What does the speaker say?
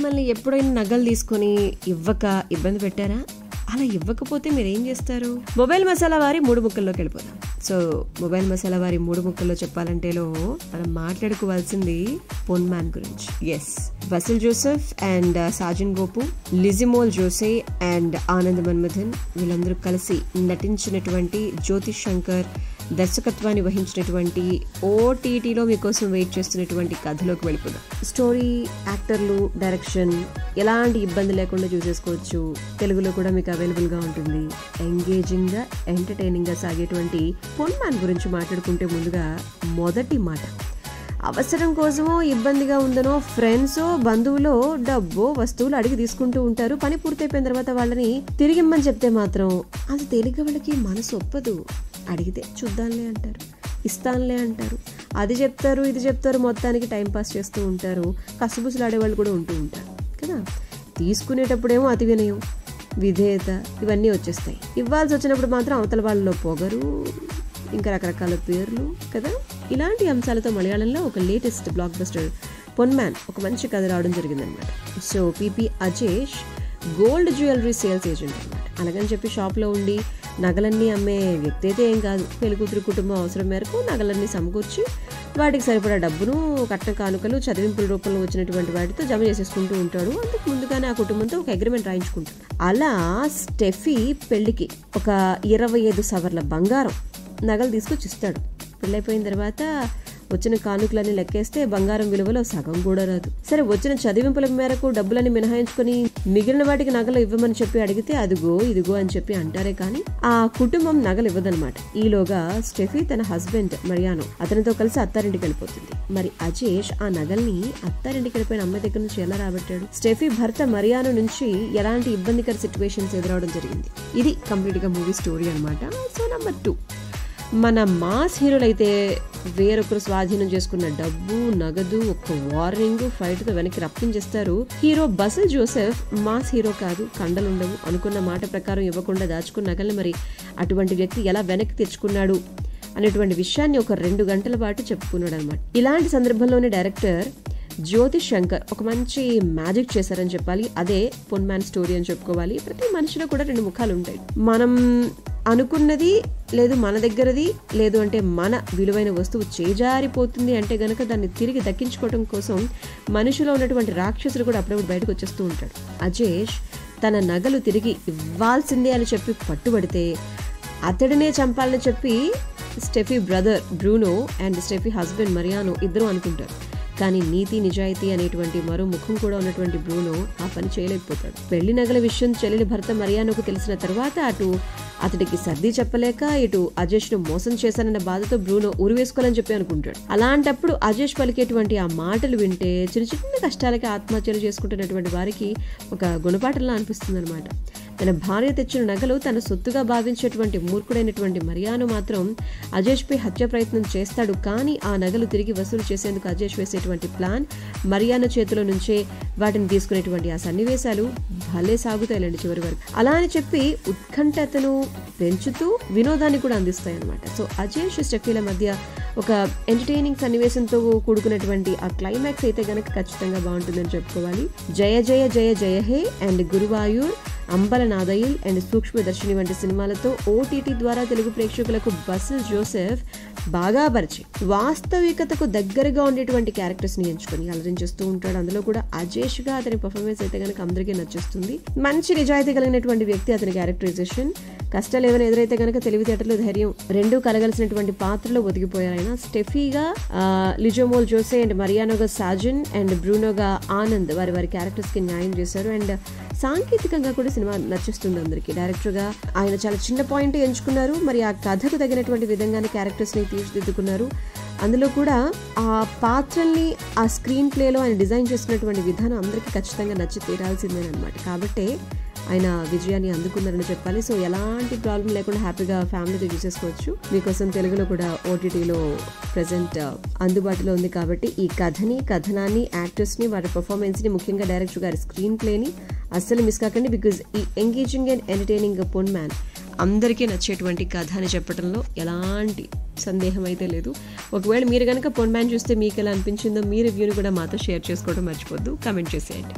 మిమ్మల్ని ఎప్పుడైనా నగలు తీసుకొని ఇవ్వక ఇబ్బంది పెట్టారా? అలా ఇవ్వకపోతే మీరేం చేస్తారు? మొబైల్ మసాలా వారి 3 ముక్కల్లోకి వెళ్ళిపోదాం. సో మొబైల్ మసాలా వారి 3 ముక్కల్లో చెప్పాలంటేలో మనం మాట్లాడుకోవాల్సింది పొన్ మ్యాన్ గురించి. Yes, Basil Joseph and Sajan Gopu, Lijimol Jose and Anand Manmadhan వీళ్ళందరూ కలిసి నటించినటువంటి జ్యోతిష్ శంకర్ దర్శకత్వాన్ని వహించినటువంటి ఓటీటీలో మీకోసం వెయిట్ చేస్తున్నటువంటి కథలోకి వెళ్ళిపోదాం. స్టోరీ, యాక్టర్లు, డైరెక్షన్ ఎలాంటి ఇబ్బంది లేకుండా చూసేసుకోవచ్చు. తెలుగులో కూడా మీకు అవైలబుల్ గా ఉంటుంది. ఎంగేజింగ్ గా, ఎంటర్టైనింగ్ గా సాగేటువంటి పొన్ మ్యాన్ గురించి మాట్లాడుకుంటే ముందుగా మొదటి మాట, అవసరం కోసమో ఇబ్బందిగా ఉందనో ఫ్రెండ్సో బంధువులో డబ్బో వస్తువులు అడిగి తీసుకుంటూ ఉంటారు. పని పూర్తయిపోయిన తర్వాత వాళ్ళని తిరిగిమ్మని చెప్తే మాత్రం అది తేలిగ్గా వాళ్ళకి మనసు ఒప్పదు. అడిగితే చూద్దాంలే అంటారు, ఇస్తానులే అంటారు, అది చెప్తారు ఇది చెప్తారు, మొత్తానికి టైంపాస్ చేస్తూ ఉంటారు. కసుబుసులు ఆడేవాళ్ళు కూడా ఉంటూ ఉంటారు కదా. తీసుకునేటప్పుడేమో అతి వినయం, విధేయత ఇవన్నీ వచ్చేస్తాయి. ఇవ్వాల్సి వచ్చినప్పుడు మాత్రం అవతల వాళ్ళలో పొగరు, ఇంకా రకరకాల పేర్లు కదా. ఇలాంటి అంశాలతో మలయాళంలో ఒక latest blockbuster Ponman ఒక మంచి కథ రావడం జరిగిందనమాట. So PP Ajesh gold jewellery sales agent అనమాట. అలాగని చెప్పి షాప్లో ఉండి నగలన్నీ అమ్మే వ్యక్తి అయితే ఏం కాదు. పెళ్లికూతురు కుటుంబం అవసరం మేరకు నగలన్నీ సమకూర్చి వాటికి సరిపడా డబ్బును, కట్న కానుకలు, చదివింపుల రూపంలో వచ్చినటువంటి వాటితో జమ చేసేసుకుంటూ ఉంటాడు. అందుకు ముందుగానే ఆ కుటుంబంతో ఒక అగ్రిమెంట్ రాయించుకుంటాడు. అలా స్టెఫీ పెళ్లికి ఒక 25 సవర్ల బంగారం నగలు తీసుకొచ్చి ఇస్తాడు. పెళ్ళైపోయిన తర్వాత వచ్చిన కానుకలన్నీ లెక్కేస్తే బంగారం విలువలో సగం కూడా రాదు. సరే, వచ్చిన చదివింపుల మేరకు డబ్బులని మినహాయించుకుని మిగిలిన వాటికి నగలు ఇవ్వమని చెప్పి అడిగితే అదిగో ఇదిగో అని చెప్పి అంటారే కానీ ఆ కుటుంబం నగలు ఇవ్వదనమాట. ఈలోగా స్టెఫీ తన హస్బెండ్ మరియానో అతనితో కలిసి అత్తారింటికి వెళ్ళిపోతుంది. మరి అజేష్ ఆ నగల్ని అత్తారింటికి వెళ్ళిపోయిన అమ్మాయి దగ్గర నుంచి ఎలా రాబట్టాడు? స్టెఫీ భర్త మరియానో నుంచి ఎలాంటి ఇబ్బందికర సిచ్యువేషన్స్ ఎదురవడం జరిగింది? ఇది కంప్లీట్ గా మూవీ స్టోరీ అనమాట. సో నెంబర్ 2, మన మాస్ హీరోలు అయితే వేరొకరు స్వాధీనం చేసుకున్న డబ్బు, నగదు ఒక్క వార్నింగ్, ఫైట్ తో వెనక్కి రప్పించేస్తారు. హీరో వసీల్ జోసెఫ్ మాస్ హీరో కాదు, కండలుండవు, అనుకున్న మాట ప్రకారం ఇవ్వకుండా దాచుకున్న నగల్ని మరి అటువంటి వ్యక్తి ఎలా వెనక్కి తెచ్చుకున్నాడు అనేటువంటి విషయాన్ని ఒక 2 గంటల పాటు చెప్పుకున్నాడు అనమాట. ఇలాంటి సందర్భంలోనే డైరెక్టర్ జ్యోతిష్ శంకర్ ఒక మంచి మ్యాజిక్ చేశారని చెప్పాలి. అదే పొన్ మ్యాన్ స్టోరీ అని చెప్పుకోవాలి. ప్రతి మనిషిలో కూడా 2 ముఖాలు ఉంటాయి. మనం అనుకున్నది లేదు, మన దగ్గరది లేదు అంటే మన విలువైన వస్తువు చేజారిపోతుంది అంటే గనక దాన్ని తిరిగి దక్కించుకోవడం కోసం మనిషిలో ఉన్నటువంటి రాక్షసులు కూడా అప్పుడప్పుడు బయటకు వచ్చేస్తూ ఉంటాడు. అజేష్ తన నగలు తిరిగి ఇవ్వాల్సిందే అని చెప్పి పట్టుబడితే అతడినే చంపాలని చెప్పి Steffi brother Bruno and Steffi husband Mariano ఇద్దరు అనుకుంటారు. కానీ నీతి నిజాయితీ అనేటువంటి మరో ముఖం కూడా ఉన్నటువంటి బ్రూనో ఆ పని చేయలేకపోతాడు. పెళ్లి నగల విషయం చెల్లెలి భర్త మరియానోకు తెలిసిన తర్వాత అటు అతడికి సర్ది చెప్పలేక ఇటు అజేష్ ను మోసం చేశానన్న బాధతో బ్రూనో ఉరివేసుకోవాలని చెప్పి అనుకుంటాడు. అలాంటప్పుడు అజేష్ పలికేటువంటి ఆ మాటలు వింటే చిన్న చిన్న కష్టాలకి ఆత్మహత్యలు చేసుకుంటున్నటువంటి వారికి ఒక గుణపాఠంలా అనిపిస్తుంది అనమాట. తన భార్య తెచ్చిన నగలు తన సొత్తుగా భావించేటువంటి మూర్ఖుడైనటువంటి మరియానో మాత్రం అజేష్ పై హత్య ప్రయత్నం చేస్తాడు. కానీ ఆ నగలు తిరిగి వసూలు చేసేందుకు అజేష్ వేసేటువంటి ప్లాన్, మరియానో చేతిలో నుంచే వాటిని తీసుకునేటువంటి ఆ సన్నివేశాలు భలే సాగుతాయిలండి చివరి వరకు. అలా అని చెప్పి ఉత్కంఠతను పెంచుతూ వినోదాన్ని కూడా అందిస్తాయి అనమాట. సో అజేష్ స్టెఫీల మధ్య ఒక ఎంటర్టైనింగ్ సన్నివేశంతో కూడుకున్నటువంటి ఆ క్లైమాక్స్ అయితే గనక ఖచ్చితంగా బాగుంటుందని చెప్పుకోవాలి. జయ జయ జయ జయ హే అండ్ గురువాయూర్, అంబల నాదయిల్ అండ్ సూక్ష్మదర్శిని వంటి సినిమాలతో ఓటీటీ ద్వారా తెలుగు ప్రేక్షకులకు వసీల్ జోసెఫ్ బాగా పరిచయం. వాస్తవికతకు దగ్గరగా ఉండేటువంటి క్యారెక్టర్స్ ని ఎంచుకొని అలరించేస్తూ ఉంటాడు. అందులో కూడా అజేష్ గా అతని పర్ఫార్మెన్స్ అయితే గనక అందరికీ నచ్చేస్తుంది. మంచి నిజాయితీ కలిగినటువంటి వ్యక్తి అతని క్యారెక్టరైజేషన్. కష్టాలు ఏమైనా ఎదురైతే గనక తెలివితేటలు, ధైర్యం రెండూ కలగలిసినటువంటి పాత్రలో ఒదిగిపోయారు ఆయన. స్టెఫీగా లిజోమోల్ జోసే అండ్ మరియానోగా సాజన్ అండ్ బ్రూనోగా ఆనంద్ వారి క్యారెక్టర్స్ కి న్యాయం చేశారు. అండ్ సాంకేతికంగా కూడా సినిమా నచ్చేస్తుంది అందరికి. డైరెక్టర్ గా ఆయన చాలా చిన్న పాయింట్ ఎంచుకున్నారు. మరి ఆ కథకు తగినటువంటి విధంగానే క్యారెక్టర్స్ ని తీర్చిదిద్దుకున్నారు. అందులో కూడా ఆ పాత్రల్ని ఆ స్క్రీన్ ప్లేలో ఆయన డిజైన్ చేసినటువంటి విధానం అందరికీ ఖచ్చితంగా నచ్చి తీరాల్సిందేనమాట. కాబట్టి ఆయన విజయాన్ని అందుకున్నారని చెప్పాలి. సో ఎలాంటి ప్రాబ్లం లేకుండా హ్యాపీగా ఫ్యామిలీతో చూసేసుకోవచ్చు. మీకోసం తెలుగులో కూడా ఓటీటీలో ప్రెసెంట్ అందుబాటులో ఉంది. కాబట్టి ఈ కథనాన్ని, యాక్టర్స్ ని, వారి పర్ఫార్మెన్స్ ని, ముఖ్యంగా డైరెక్టర్ గారి స్క్రీన్ ప్లేని అస్సలు మిస్ కాకండి. బికాజ్ ఈ ఎంగేజింగ్ అండ్ ఎంటర్టైనింగ్ పొన్ మ్యాన్ అందరికీ నచ్చేటువంటి కథ అని చెప్పడంలో ఎలాంటి సందేహం అయితే లేదు. ఒకవేళ మీరు కనుక పొన్ మ్యాన్ చూస్తే మీకు ఎలా అనిపించిందో మీ రివ్యూని కూడా మాతో షేర్ చేసుకోవడం మర్చిపోద్దు. కామెంట్ చేసేయండి.